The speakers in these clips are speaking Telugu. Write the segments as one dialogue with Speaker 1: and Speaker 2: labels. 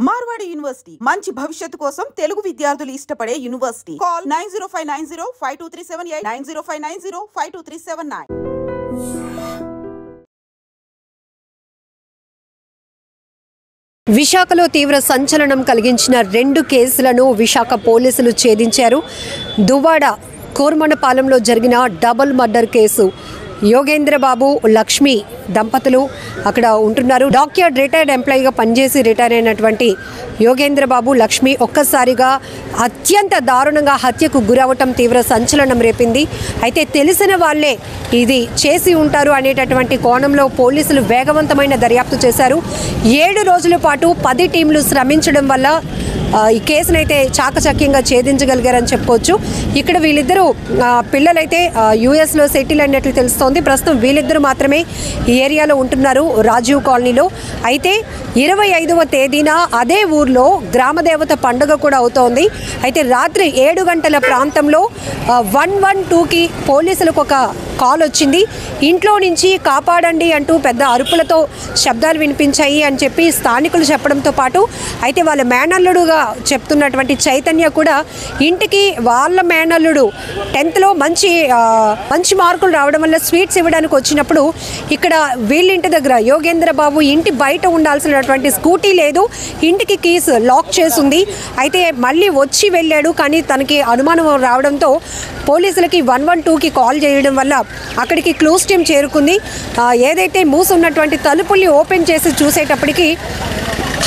Speaker 1: మార్వాడి యూనివర్సిటీ మంచి భవిష్యత్తు కోసం తెలుగు విద్యార్థులు ఇష్టపడే యూనివర్సిటీ. కాల్ 9059052378 9059052379.
Speaker 2: విశాఖలో తీవ్ర సంచలనం కలిగించిన 2 కేసులను విశాఖ పోలీసులు ఛేదించారు. దువ్వాడ కోర్మనపాలెంలో జరిగిన double murder case. Yogendrababu Lakshmi దంపతులు అక్కడ ఉంటున్నారు. డాక్యార్డ్ రిటైర్డ్ ఎంప్లాయీగా పనిచేసి రిటైర్ అయినటువంటి యోగేంద్రబాబు లక్ష్మి ఒక్కసారిగా అత్యంత దారుణంగా హత్యకు గురవటం తీవ్ర సంచలనం రేపింది. అయితే తెలిసిన వాళ్ళే ఇది చేసి ఉంటారు అనేటటువంటి కోణంలో పోలీసులు వేగవంతమైన దర్యాప్తు చేశారు. 7 రోజుల పాటు 10 టీంలు శ్రమించడం వల్ల ఈ కేసునైతే చాకచక్యంగా ఛేదించగలిగారని చెప్పుకోవచ్చు. ఇక్కడ వీళ్ళిద్దరూ పిల్లలైతే యుఎస్లో సెటిల్ అయినట్లు తెలుస్తోంది. ప్రస్తుతం వీళ్ళిద్దరూ మాత్రమే ఈ ఏరియాలో ఉంటున్నారు, రాజీవ్ కాలనీలో. అయితే 25వ తేదీన అదే ఊర్లో గ్రామదేవత పండుగ కూడా అవుతోంది. అయితే రాత్రి 7 గంటల ప్రాంతంలో 112కి పోలీసులకు ఒక కాల్ వచ్చింది. ఇంట్లో నుంచి కాపాడండి అంటూ పెద్ద అరుపులతో శబ్దాలు వినిపించాయి అని చెప్పి స్థానికులు చెప్పడంతో పాటు అయితే వాళ్ళ మేనల్లుడుగా చెప్తున్నటువంటి చైతన్య కూడా ఇంటికి వాళ్ళ మేనల్లుడు 10th మంచి మార్కులు రావడం వల్ల స్వీట్స్ ఇవ్వడానికి వచ్చినప్పుడు ఇక్కడ వీళ్ళింటి దగ్గర యోగేంద్రబాబు ఇంటి బయట ఉండాల్సినటువంటి స్కూటీ లేదు, ఇంటికి కీస్ లాక్ చేసుంది. అయితే మళ్ళీ వచ్చి వెళ్ళాడు, కానీ తనకి అనుమానం రావడంతో పోలీసులకి 112కి కాల్ చేయడం వల్ల అక్కడికి క్లూస్ టీమ్ చేరుకుంది. ఏదైతే మూసున్నటువంటి తలుపుల్ని ఓపెన్ చేసి చూసేటప్పటికి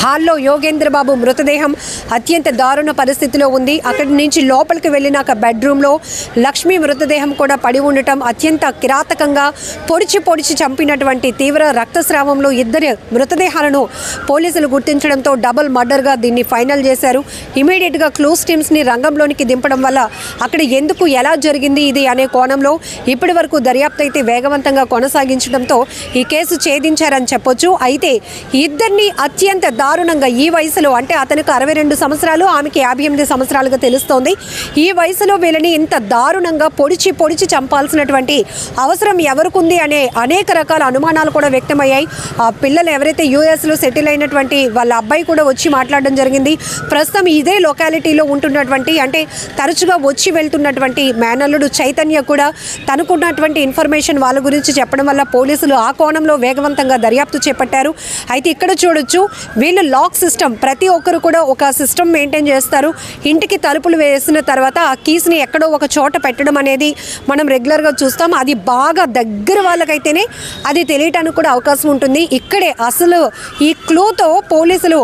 Speaker 2: హాల్లో యోగేంద్రబాబు మృతదేహం అత్యంత దారుణ పరిస్థితిలో ఉంది. అక్కడి నుంచి లోపలికి వెళ్ళినాక బెడ్రూమ్లో లక్ష్మి మృతదేహం కూడా పడి ఉండటం, అత్యంత కిరాతకంగా పొడిచి చంపినటువంటి తీవ్ర రక్తస్రావంలో 2 మృతదేహాలను పోలీసులు గుర్తించడంతో డబుల్ మర్డర్గా దీన్ని ఫైనల్ చేశారు. ఇమీడియట్గా క్లూస్ టీమ్స్ని రంగంలోనికి దింపడం వల్ల అక్కడ ఎందుకు ఎలా జరిగింది ఇది అనే కోణంలో ఇప్పటి వరకు దర్యాప్తు అయితే వేగవంతంగా కొనసాగించడంతో ఈ కేసు ఛేదించారని చెప్పొచ్చు. అయితే ఇద్దరిని అత్యంత దారుణంగా ఈ వయసులో, అంటే అతనికి 62 సంవత్సరాలు, ఆమెకి 58 సంవత్సరాలుగా తెలుస్తోంది. ఈ వయసులో వీళ్ళని ఇంత దారుణంగా పొడిచి చంపాల్సినటువంటి అవసరం ఎవరికుంది అనే అనేక రకాల అనుమానాలు కూడా వ్యక్తమయ్యాయి. ఆ పిల్లలు ఎవరైతే యుఎస్లో సెటిల్ అయినటువంటి వాళ్ళ అబ్బాయి కూడా వచ్చి మాట్లాడడం జరిగింది. ప్రస్తుతం ఇదే లొకాలిటీలో ఉంటున్నటువంటి, అంటే తరచుగా వచ్చి వెళ్తున్నటువంటి మేనల్లుడు చైతన్య కూడా తనకున్నటువంటి ఇన్ఫర్మేషన్ వాళ్ళ గురించి చెప్పడం వల్ల పోలీసులు ఆ కోణంలో వేగవంతంగా దర్యాప్తు చేపట్టారు. అయితే ఇక్కడ చూడొచ్చు, వీళ్ళు లాక్ సిస్టమ్, ప్రతి ఒక్కరు కూడా ఒక సిస్టమ్ మెయింటైన్ చేస్తారు. ఇంటికి తలుపులు వేసిన తర్వాత ఆ కీస్ని ఎక్కడో ఒక చోట పెట్టడం అనేది మనం రెగ్యులర్గా చూస్తాం. అది బాగా దగ్గర వాళ్ళకైతేనే అది తెలియటానికి కూడా అవకాశం ఉంటుంది. ఇక్కడే అసలు ఈ క్లూతో పోలీసులు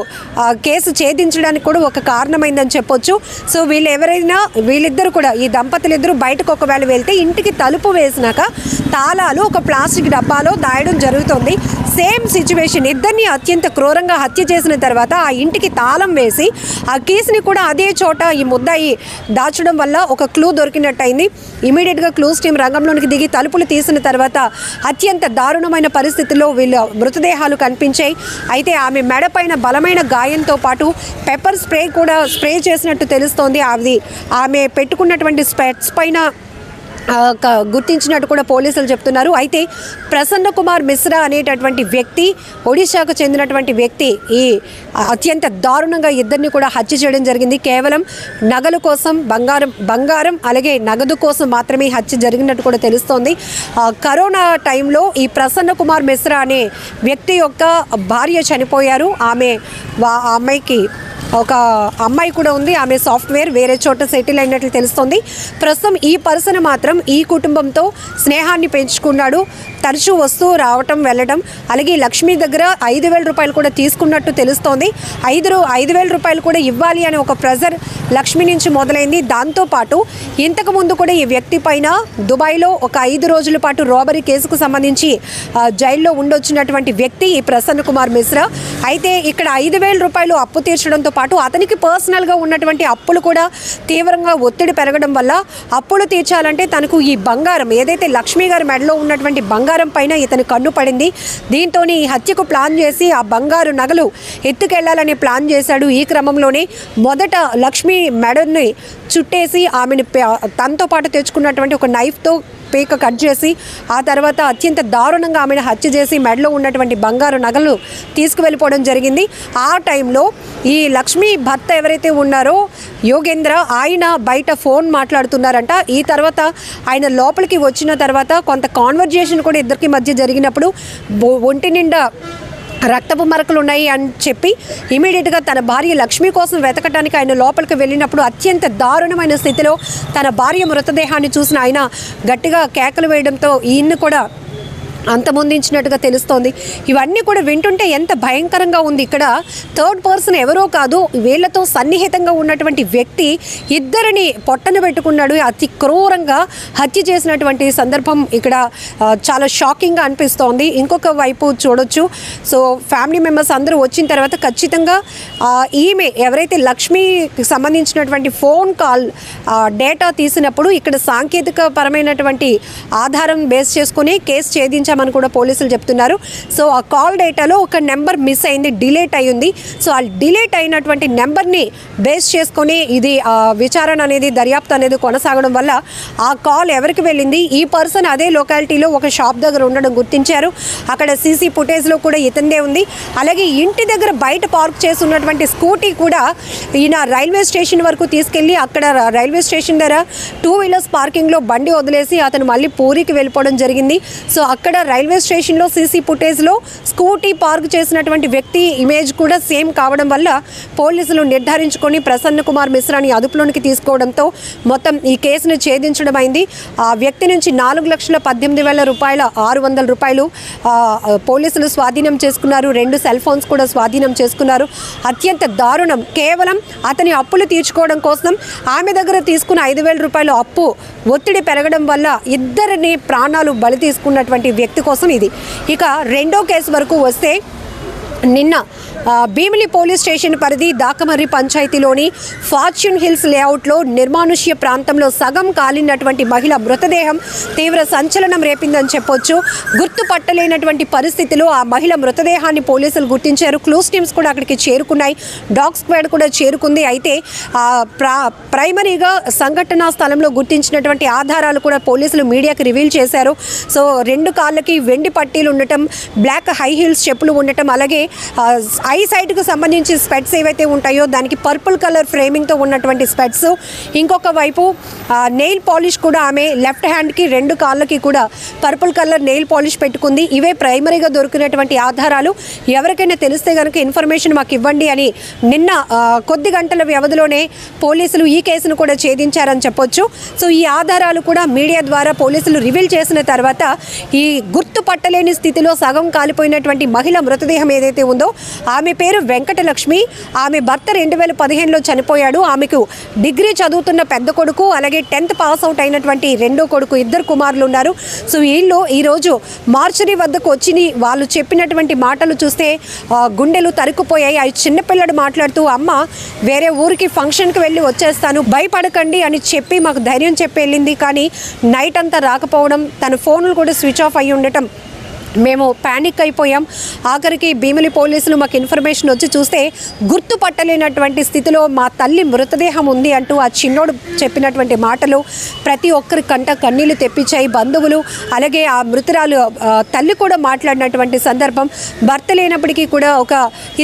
Speaker 2: కేసు ఛేదించడానికి కూడా ఒక కారణమైందని చెప్పొచ్చు. సో వీళ్ళిద్దరు కూడా, ఈ దంపతులిద్దరూ బయటకు ఒకవేళ వెళ్తే ఇంటికి తలుపు వేసినాక తాళాలు ఒక ప్లాస్టిక్ డబ్బాలో దాయడం జరుగుతుంది. సేమ్ సిచ్యువేషన్, ఇద్దరిని అత్యంత క్రూరంగా హత్య చేసిన తర్వాత ఆ ఇంటికి తాళం వేసి ఆ కేసుని కూడా అదే చోట ఈ ముద్దాయి దాచడం వల్ల ఒక క్లూ దొరికినట్టయింది. ఇమీడియట్గా క్లూస్ టీం రంగంలోనికి దిగి తలుపులు తీసిన తర్వాత అత్యంత దారుణమైన పరిస్థితుల్లో వీళ్ళ మృతదేహాలు కనిపించాయి. అయితే ఆమె మెడపైన బలమైన గాయంతో పాటు పెప్పర్ స్ప్రే కూడా స్ప్రే చేసినట్టు తెలుస్తోంది. అది ఆమె పెట్టుకున్నటువంటి స్పెట్స్ పైన గుర్తించినట్టు కూడా పోలీసులు చెప్తున్నారు. అయితే ప్రసన్న కుమార్ మిశ్రా అనేటటువంటి వ్యక్తి, ఒడిశాకు చెందినటువంటి వ్యక్తి, ఈ అత్యంత దారుణంగా ఇద్దరిని కూడా హత్య చేయడం జరిగింది. కేవలం నగల కోసం, బంగారం అలాగే నగదు కోసం మాత్రమే హత్య జరిగినట్టు కూడా తెలుస్తోంది. కరోనా టైంలో ఈ ప్రసన్న కుమార్ మిశ్రా అనే వ్యక్తి యొక్క భార్య చనిపోయారు. అమ్మాయికి ఒక అమ్మాయి కూడా ఉంది. ఆమె సాఫ్ట్వేర్ వేరే చోట సెటిల్ అయినట్లు తెలుస్తోంది. ప్రస్తుతం ఈ పర్సన్ మాత్రం ఈ కుటుంబంతో స్నేహాన్ని పెంచుకున్నాడు. తరచూ వస్తూ రావటం వెళ్ళడం, అలాగే లక్ష్మి దగ్గర 5,000 రూపాయలు కూడా తీసుకున్నట్టు తెలుస్తోంది. 5,000 రూపాయలు కూడా ఇవ్వాలి అనే ఒక ప్రెజర్ లక్ష్మి నుంచి మొదలైంది. దాంతోపాటు ఇంతకుముందు కూడా ఈ వ్యక్తి పైన దుబాయ్లో ఒక 5 రోజుల పాటు రాబరీ కేసుకు సంబంధించి జైల్లో ఉండొచ్చినటువంటి వ్యక్తి ఈ ప్రసన్న కుమార్ మిశ్రా. అయితే ఇక్కడ 5,000 రూపాయలు అప్పు తీర్చడంతో పాటు అతనికి పర్సనల్గా ఉన్నటువంటి అప్పులు కూడా తీవ్రంగా ఒత్తిడి పెరగడం వల్ల అప్పులు తీర్చాలంటే తనకు ఈ బంగారం, ఏదైతే లక్ష్మి గారి మెడలో ఉన్నటువంటి బంగారం పైన ఇతని కన్ను పడింది. దీంతో ఈ హత్యకు ప్లాన్ చేసి ఆ బంగారు నగలు ఎత్తుకెళ్లాలని ప్లాన్ చేశాడు. ఈ క్రమంలోనే మొదట లక్ష్మి మెడని చుట్టేసి ఆమెను తనతో పాటు తెచ్చుకున్నటువంటి ఒక నైఫ్తో పీక కట్ చేసి ఆ తర్వాత అత్యంత దారుణంగా ఆమెను హత్య చేసి మెడలో ఉన్నటువంటి బంగారు నగలు తీసుకువెళ్ళిపోవడం జరిగింది. ఆ టైంలో ఈ లక్ష్మి భర్త ఎవరైతే ఉన్నారో యోగేంద్ర, ఆయన బయట ఫోన్ మాట్లాడుతున్నారంట. ఈ తర్వాత ఆయన లోపలికి వచ్చిన తర్వాత కొంత కాన్వర్జేషన్ కూడా ఇద్దరికి మధ్య జరిగినప్పుడు ఒంటి నిండా రక్తపు మరకలు ఉన్నాయి అని చెప్పి ఇమీడియట్గా తన భార్య లక్ష్మి కోసం వెతకడానికి ఆయన లోపలికి వెళ్ళినప్పుడు అత్యంత దారుణమైన స్థితిలో తన భార్య మృతదేహాన్ని చూసిన ఆయన గట్టిగా కేకలు వేయడంతో ఈయన్ని కూడా అంతమొందించినట్టుగా తెలుస్తోంది. ఇవన్నీ కూడా వింటుంటే ఎంత భయంకరంగా ఉంది. ఇక్కడ థర్డ్ పర్సన్ ఎవరో కాదు, వీళ్లతో సన్నిహితంగా ఉన్నటువంటి వ్యక్తి ఇద్దరిని పొట్టన పెట్టుకున్నాడు. అతి క్రూరంగా హత్య చేసినటువంటి సందర్భం ఇక్కడ చాలా షాకింగ్గా అనిపిస్తోంది. ఇంకొక వైపు చూడొచ్చు. సో ఫ్యామిలీ మెంబర్స్ అందరూ వచ్చిన తర్వాత ఖచ్చితంగా ఈమె ఎవరైతే లక్ష్మికి సంబంధించినటువంటి ఫోన్ కాల్ డేటా తీసినప్పుడు ఇక్కడ సాంకేతిక పరమైనటువంటి ఆధారం బేస్ చేసుకుని కేసు ఛేదించారు అని కూడా పోలీసులు చెప్తున్నారు. సో ఆ కాల్ డేటాలో ఒక నెంబర్ మిస్ అయింది, డిలీట్ అయ్యింది. సో ఆ డిలీట్ అయినటువంటి నెంబర్ని బేస్ చేసుకొని ఇది విచారణ అనేది, దర్యాప్తు అనేది కొనసాగడం వల్ల ఆ కాల్ ఎవరికి వెళ్ళింది, ఈ పర్సన్ అదే లొకాలిటీలో ఒక షాప్ దగ్గర ఉండడం గుర్తించారు. అక్కడ సీసీ ఫుటేజ్లో కూడా ఇతందే ఉంది. అలాగే ఇంటి దగ్గర బయట పార్క్ చేసి ఉన్నటువంటి స్కూటీ కూడా ఈయన రైల్వే స్టేషన్ వరకు తీసుకెళ్ళి అక్కడ రైల్వే స్టేషన్ దగ్గర 2 వీలర్స్ పార్కింగ్లో బండి వదిలేసి అతను మళ్ళీ పూరికి వెళ్ళిపోవడం జరిగింది. సో అక్కడ రైల్వే స్టేషన్లో సీసీ ఫుటేజ్లో స్కూటీ పార్క్ చేసినటువంటి వ్యక్తి ఇమేజ్ కూడా సేమ్ కావడం వల్ల పోలీసులు నిర్ధారించుకొని ప్రసన్న కుమార్ మిశ్రాని అదుపులోనికి తీసుకోవడంతో మొత్తం ఈ కేసును ఛేదించడం అయింది. ఆ వ్యక్తి నుంచి 4,18,000 రూపాయల 600 రూపాయలు పోలీసులు స్వాధీనం చేసుకున్నారు. 2 సెల్ ఫోన్స్ కూడా స్వాధీనం చేసుకున్నారు. అత్యంత దారుణం. కేవలం అతని అప్పులు తీర్చుకోవడం కోసం ఆమె దగ్గర తీసుకున్న 5,000 రూపాయల అప్పు ఒత్తిడి పెరగడం వల్ల ఇద్దరిని ప్రాణాలు బలి తీసుకున్నటువంటి వ్యక్తి కోసం ఇది. ఇక రెండో కేసు వరకు వస్తే నిన్న భీమిలి పోలీస్ స్టేషన్ పరిధి దాకమర్రి పంచాయతీలోని ఫార్చ్యూన్ హిల్స్ లేఅవుట్లో నిర్మానుష్య ప్రాంతంలో సగం కాలినటువంటి మహిళ మృతదేహం తీవ్ర సంచలనం రేపిందని చెప్పొచ్చు. గుర్తుపట్టలేనటువంటి పరిస్థితిలో ఆ మహిళ మృతదేహాన్ని పోలీసులు గుర్తించారు. క్లూస్ టీమ్స్ కూడా అక్కడికి చేరుకున్నాయి. డాగ్ స్క్వాడ్ కూడా చేరుకుంది. అయితే ప్రైమరీగా సంఘటనా స్థలంలో గుర్తించినటువంటి ఆధారాలు కూడా పోలీసులు మీడియాకి రివీల్ చేశారు. సో 2 కాళ్ళకి వెండి పట్టీలు ఉండటం, బ్లాక్ హై హీల్స్ చెప్పులు ఉండటం, అలాగే ఐ సైట్కు సంబంధించి స్పెట్స్ ఏవైతే ఉంటాయో దానికి పర్పుల్ కలర్ ఫ్రేమింగ్తో ఉన్నటువంటి స్పెట్స్. ఇంకొక వైపు నెయిల్ పాలిష్ కూడా ఆమె లెఫ్ట్ హ్యాండ్కి 2 కాళ్ళకి కూడా పర్పుల్ కలర్ నెయిల్ పాలిష్ పెట్టుకుంది. ఇవే ప్రైమరీగా దొరికినటువంటి ఆధారాలు. ఎవరికైనా తెలిస్తే కనుక ఇన్ఫర్మేషన్ మాకు ఇవ్వండి అని నిన్న కొద్ది గంటల వ్యవధిలోనే పోలీసులు ఈ కేసును కూడా ఛేదించారని చెప్పొచ్చు. సో ఈ ఆధారాలు కూడా మీడియా ద్వారా పోలీసులు రివీల్ చేసిన తర్వాత ఈ గుర్తుపట్టలేని స్థితిలో సగం కాలిపోయినటువంటి మహిళ మృతదేహం ఏదైతే ఉందో ఆమె పేరు వెంకటలక్ష్మి. ఆమె భర్త 2015లో చనిపోయాడు. ఆమెకు డిగ్రీ చదువుతున్న పెద్ద కొడుకు, అలాగే 10th పాస్ అవుట్ అయినటువంటి రెండో కొడుకు, 2 కుమారులు ఉన్నారు. సో వీళ్ళు ఈరోజు మార్చరీ వద్దకు వచ్చి వాళ్ళు చెప్పినటువంటి మాటలు చూస్తే గుండెలు తరుక్కుపోయాయి. ఆ చిన్నపిల్లడు మాట్లాడుతూ, అమ్మ వేరే ఊరికి ఫంక్షన్కి వెళ్ళి వచ్చేస్తాను, భయపడకండి అని చెప్పి మాకు ధైర్యం చెప్పి వెళ్ళింది. కానీ నైట్ అంతా రాకపోవడం, తన ఫోన్లు కూడా స్విచ్ ఆఫ్ అయ్యి ఉండటం మేము ప్యానిక్ అయిపోయాం. ఆఖరికి భీమిలి పోలీసులు మాకు ఇన్ఫర్మేషన్ వచ్చి చూస్తే గుర్తుపట్టలేనటువంటి స్థితిలో మా తల్లి మృతదేహం ఉంది అంటూ ఆ చిన్నోడు చెప్పినటువంటి మాటలు ప్రతి ఒక్కరి కంట కన్నీళ్లు తెప్పించాయి. బంధువులు అలాగే ఆ మృతురాలు తల్లి కూడా మాట్లాడినటువంటి సందర్భం. భర్త లేనప్పటికీ కూడా ఒక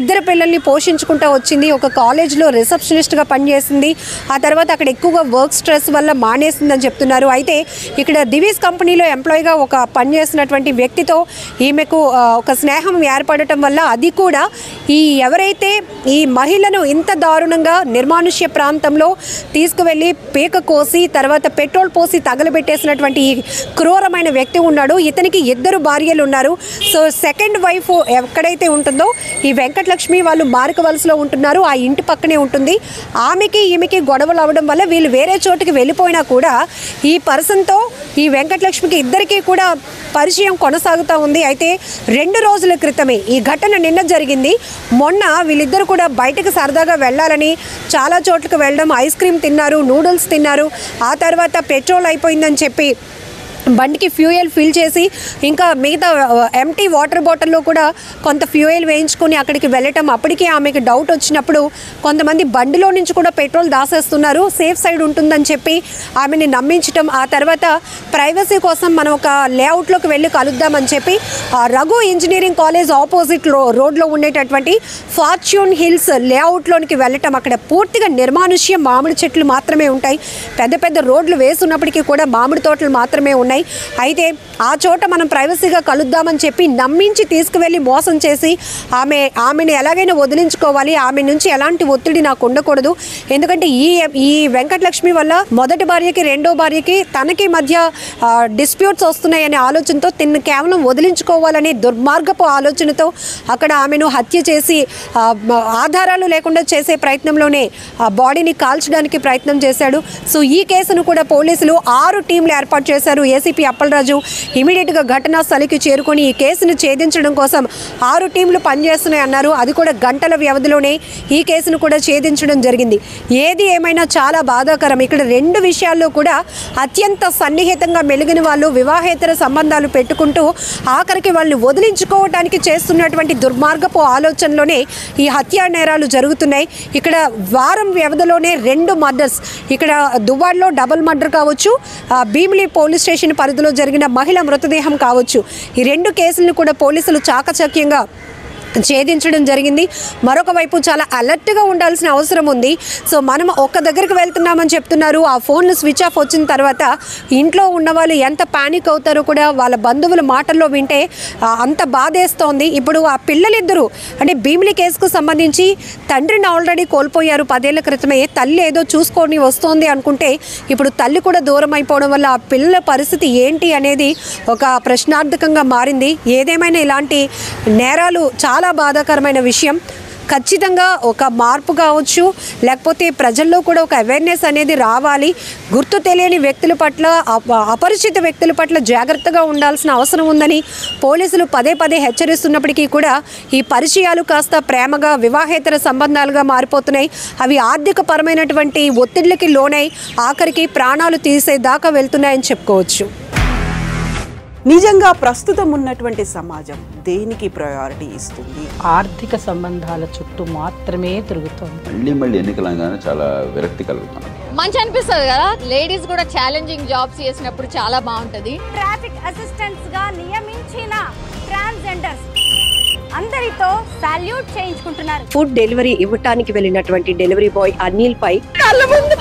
Speaker 2: 2 పిల్లల్ని పోషించుకుంటూ వచ్చింది. ఒక కాలేజ్లో రిసెప్షనిస్ట్గా పనిచేసింది. ఆ తర్వాత అక్కడ ఎక్కువగా వర్క్ స్ట్రెస్ వల్ల మానేసిందని చెప్తున్నారు. అయితే ఇక్కడ దివీస్ కంపెనీలో ఎంప్లాయీగా ఒక పనిచేసినటువంటి వ్యక్తితో ఈమెకు ఒక స్నేహం ఏర్పడటం వల్ల అది కూడా ఎవరైతే ఈ మహిళను ఇంత దారుణంగా నిర్మానుష్య ప్రాంతంలో తీసుకువెళ్ళి పీక కోసి తర్వాత పెట్రోల్ పోసి తగలబెట్టేసినటువంటి ఈ క్రూరమైన వ్యక్తి ఉన్నాడు. ఇతనికి 2 భార్యలు ఉన్నారు. సో సెకండ్ వైఫ్ ఎక్కడైతే ఉంటుందో ఈ వెంకటలక్ష్మి వాళ్ళు మారికవలసలో ఉంటున్నారు. ఆ ఇంటి పక్కనే ఉంటుంది. ఆమెకి ఈమెకి గొడవలు అవ్వడం వల్ల వీళ్ళు వేరే చోటుకి వెళ్ళిపోయినా కూడా ఈ పర్సన్తో ఈ వెంకటలక్ష్మికి ఇద్దరికీ కూడా పరిచయం కొనసాగుతూ ఉంది. అయితే 2 రోజుల క్రితమే ఈ ఘటన నిన్న జరిగింది. మొన్న వీళ్ళిద్దరు కూడా బయటకు సరదాగా వెళ్ళాలని చాలా చోట్లకు వెళ్ళడం, ఐస్ క్రీమ్ తిన్నారు, నూడిల్స్ తిన్నారు. ఆ తర్వాత పెట్రోల్ అయిపోయిందని చెప్పి బండికి ఫ్యూయల్ ఫిల్ చేసి ఇంకా మిగతా ఎంటీ వాటర్ బాటిల్లో కూడా కొంత ఫ్యూయల్ వేయించుకొని అక్కడికి వెళ్ళటం. అప్పటికే ఆమెకి డౌట్ వచ్చినప్పుడు కొంతమంది బండిలో నుంచి కూడా పెట్రోల్ దాసేస్తున్నారు, సేఫ్ సైడ్ ఉంటుందని చెప్పి ఆమెని నమ్మించటం. ఆ తర్వాత ప్రైవసీ కోసం మనం ఒక లేఅవుట్లోకి వెళ్ళి కలుద్దామని చెప్పి రఘు ఇంజనీరింగ్ కాలేజ్ ఆపోజిట్ రోడ్లో ఉండేటటువంటి ఫార్చ్యూన్ హిల్స్ లేఅవుట్లోనికి వెళ్ళటం. అక్కడ పూర్తిగా నిర్మానుష్యం, మామిడి చెట్లు మాత్రమే ఉంటాయి. పెద్ద పెద్ద రోడ్లు వేసున్నప్పటికీ కూడా మామిడి తోటలు మాత్రమే ఉన్నాయి. అయితే ఆ చోట మనం ప్రైవసీగా కలుద్దామని చెప్పి నమ్మించి తీసుకువెళ్ళి మోసం చేసి ఆమెను ఎలాగైనా వదిలించుకోవాలి, ఆమె నుంచి ఎలాంటి ఒత్తిడి నాకు ఉండకూడదు. ఎందుకంటే ఈ వెంకటలక్ష్మి వల్ల మొదటి భార్యకి రెండో భార్యకి తనకి మధ్య డిస్ప్యూట్స్ వస్తున్నాయనే ఆలోచనతో తిన్ను కేవలం వదిలించుకోవాలనే దుర్మార్గపు ఆలోచనతో అక్కడ ఆమెను హత్య చేసి ఆధారాలు లేకుండా చేసే ప్రయత్నంలోనే బాడీని కాల్చడానికి ప్రయత్నం చేశాడు. సో ఈ కేసును కూడా పోలీసులు 6 టీంలు ఏర్పాటు చేశారు. ఏసీపీ అప్పలరాజు ఇమీడియట్గా ఘటనా స్థలికి చేరుకొని ఈ కేసును ఛేదించడం కోసం 6 టీంలు పనిచేస్తున్నాయి అన్నారు. అది కూడా గంటల వ్యవధిలోనే ఈ కేసును కూడా ఛేదించడం జరిగింది. ఏది ఏమైనా చాలా బాధాకరం. ఇక్కడ 2 విషయాల్లో కూడా అత్యంత సన్నిహితంగా మెలిగిన వాళ్ళు వివాహేతర సంబంధాలు పెట్టుకుంటూ ఆఖరికి వాళ్ళని వదిలించుకోవడానికి చేస్తున్నటువంటి దుర్మార్గపు ఆలోచనలోనే ఈ హత్యా నేరాలు జరుగుతున్నాయి. ఇక్కడ వారం వ్యవధిలోనే 2 మర్డర్స్, ఇక్కడ దువ్వాడలో డబుల్ మర్డర్ కావచ్చు, భీమిలి పోలీస్ స్టేషన్ పరిధిలో జరిగిన మహిళ మృతదేహం కావచ్చు, ఈ 2 కేసులను కూడా పోలీసులు చాకచక్యంగా ఛేదించడం జరిగింది. మరొక వైపు చాలా అలర్ట్గా ఉండాల్సిన అవసరం ఉంది. సో మనం ఒక్క దగ్గరికి వెళ్తున్నామని చెప్తున్నారు, ఆ ఫోన్లు స్విచ్ ఆఫ్ వచ్చిన తర్వాత ఇంట్లో ఉన్న వాళ్ళు ఎంత పానిక్ అవుతారో కూడా వాళ్ళ బంధువుల మాటల్లో వింటే అంత బాధేస్తోంది. ఇప్పుడు ఆ పిల్లలిద్దరూ అంటే భీమిలి కేసుకు సంబంధించి తండ్రిని ఆల్రెడీ కోల్పోయారు 10 ఏళ్ల క్రితమే. తల్లి ఏదో చూసుకొని వస్తోంది అనుకుంటే ఇప్పుడు తల్లి కూడా దూరం అయిపోవడం వల్ల ఆ పిల్లల పరిస్థితి ఏంటి అనేది ఒక ప్రశ్నార్థకంగా మారింది. ఏదేమైనా ఇలాంటి నేరాలు చాలా బాధాకరమైన విషయం. ఖచ్చితంగా ఒక మార్పు కావచ్చు, లేకపోతే ప్రజల్లో కూడా ఒక అవేర్నెస్ అనేది రావాలి. గుర్తు తెలియని వ్యక్తుల పట్ల, అపరిచిత వ్యక్తుల పట్ల జాగ్రత్తగా ఉండాల్సిన అవసరం ఉందని పోలీసులు పదే పదే హెచ్చరిస్తున్నప్పటికీ కూడా ఈ పరిచయాలు కాస్త ప్రేమగా వివాహేతర సంబంధాలుగా మారిపోతున్నాయి. అవి ఆర్థిక పరమైనటువంటి ఒత్తిళ్లకి లోనై ఆఖరికి ప్రాణాలు తీసేదాకా వెళ్తున్నాయని చెప్పుకోవచ్చు.
Speaker 1: నిజంగా ప్రస్తుతం ఉన్నటువంటి సమాజం దేనికి ప్రయారిటీ ఇస్తుంది?
Speaker 3: ఆర్థిక సంబంధాల చుట్టూ మాత్రమే తిరుగుతుంది.
Speaker 4: మళ్ళీ ఎన్నికలంగానే చాలా విరక్తి కలుగుతున్నాం.
Speaker 5: మంచి అనిపిస్తుంది కదా, లేడీస్ కూడా ఛాలెంజింగ్ జాబ్స్ చేసినప్పుడు చాలా బాగుంటది.
Speaker 6: ట్రాఫిక్ అసిస్టెంట్స్ గా నియమించిన ట్రాన్స్జెండర్స్ అందరితో సాల్యూట్ చేయించుకుంటున్నారు.
Speaker 2: ఫుడ్ డెలివరీ ఇవ్వటానికి వెళ్ళినటువంటి డెలివరీ బాయ్ అనిల్ పై కళ్ళ ముందు